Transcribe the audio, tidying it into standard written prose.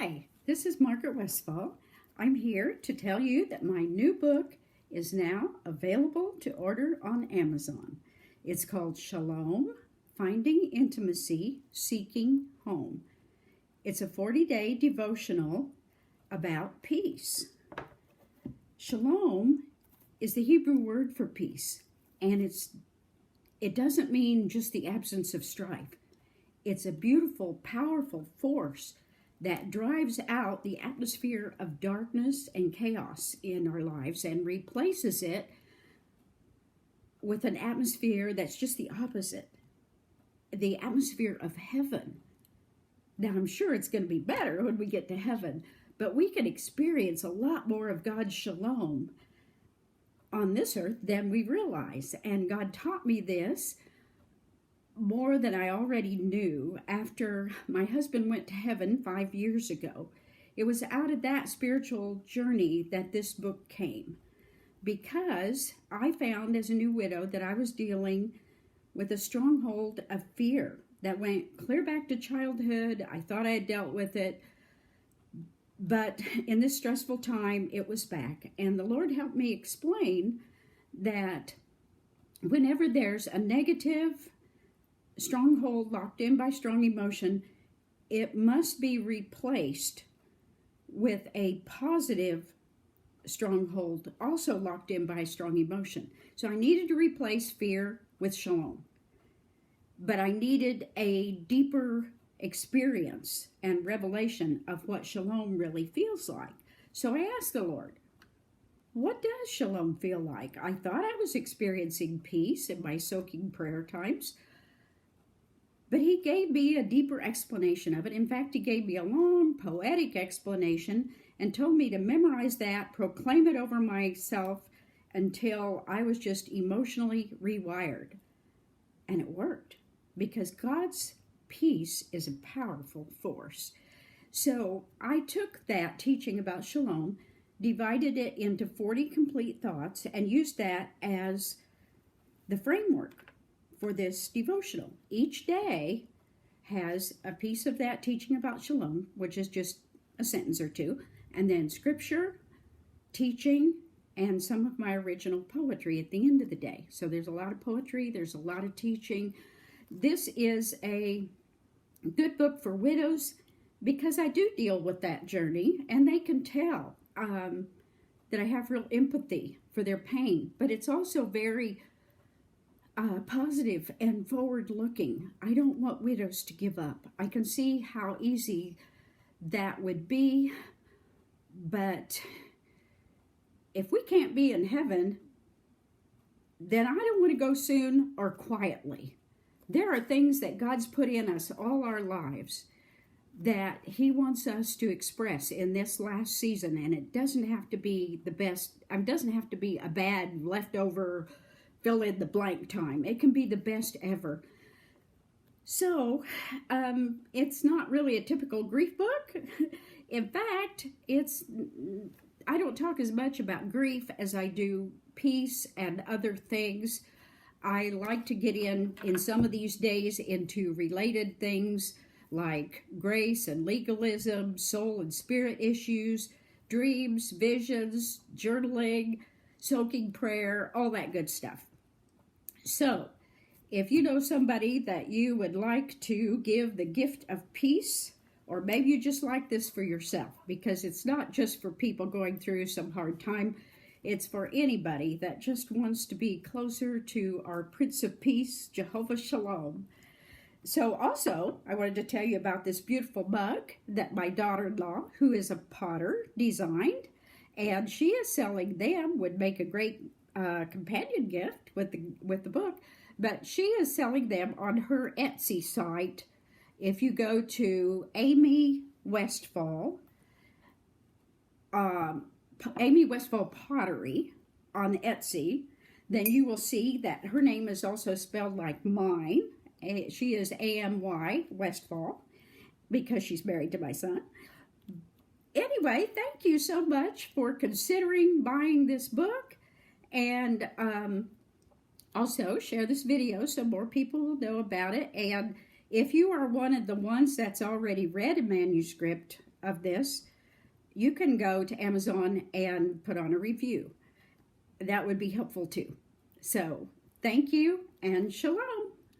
Hi, this is Margaret Westphal. I'm here to tell you that my new book is now available to order on Amazon. It's called Shalom, Finding Intimacy, Seeking Home. It's a 40-day devotional about peace. Shalom is the Hebrew word for peace, and it doesn't mean just the absence of strife. It's a beautiful, powerful force that drives out the atmosphere of darkness and chaos in our lives and replaces it with an atmosphere that's just the opposite, the atmosphere of heaven. Now, I'm sure it's going to be better when we get to heaven, but we can experience a lot more of God's shalom on this earth than we realize. And God taught me this more than I already knew after my husband went to heaven 5 years ago. It was out of that spiritual journey that this book came, because I found as a new widow that I was dealing with a stronghold of fear that went clear back to childhood. I thought I had dealt with it, but in this stressful time, it was back. And the Lord helped me explain that whenever there's a negative stronghold locked in by strong emotion, it must be replaced with a positive stronghold also locked in by strong emotion. So I needed to replace fear with shalom, but I needed a deeper experience and revelation of what shalom really feels like. So I asked the Lord, what does shalom feel like? I thought I was experiencing peace in my soaking prayer times, but he gave me a deeper explanation of it. In fact, he gave me a long, poetic explanation and told me to memorize that, proclaim it over myself until I was just emotionally rewired. And it worked, because God's peace is a powerful force. So I took that teaching about shalom, divided it into 40 complete thoughts, and used that as the framework for this devotional. Each day has a piece of that teaching about shalom, which is just a sentence or two, and then scripture, teaching, and some of my original poetry at the end of the day. So there's a lot of poetry, there's a lot of teaching. This is a good book for widows because I do deal with that journey, and they can tell that I have real empathy for their pain, but it's also very positive and forward-looking. I don't want widows to give up. I can see how easy that would be, but if we can't be in heaven, then I don't want to go soon or quietly. There are things that God's put in us all our lives that he wants us to express in this last season, and it doesn't have to be the best. It doesn't have to be a bad leftover fill in the blank time. It can be the best ever. So it's not really a typical grief book. In fact, I don't talk as much about grief as I do peace and other things. I like to get in some of these days into related things like grace and legalism, soul and spirit issues, dreams, visions, journaling, soaking prayer, all that good stuff. So, if you know somebody that you would like to give the gift of peace, or maybe you just like this for yourself, because it's not just for people going through some hard time, it's for anybody that just wants to be closer to our Prince of Peace, Jehovah Shalom. So also, I wanted to tell you about this beautiful mug that my daughter-in-law, who is a potter, designed, and she is selling them. Would make a great companion gift with the book, but she is selling them on her Etsy site. If you go to Amy Westphal Pottery on Etsy, then you will see that her name is also spelled like mine. She is A-M-Y Westphal, because she's married to my son. Anyway, thank you so much for considering buying this book. And also share this video so more people will know about it. And if you are one of the ones that's already read a manuscript of this, you can go to Amazon and put on a review. That would be helpful too. So, thank you and shalom.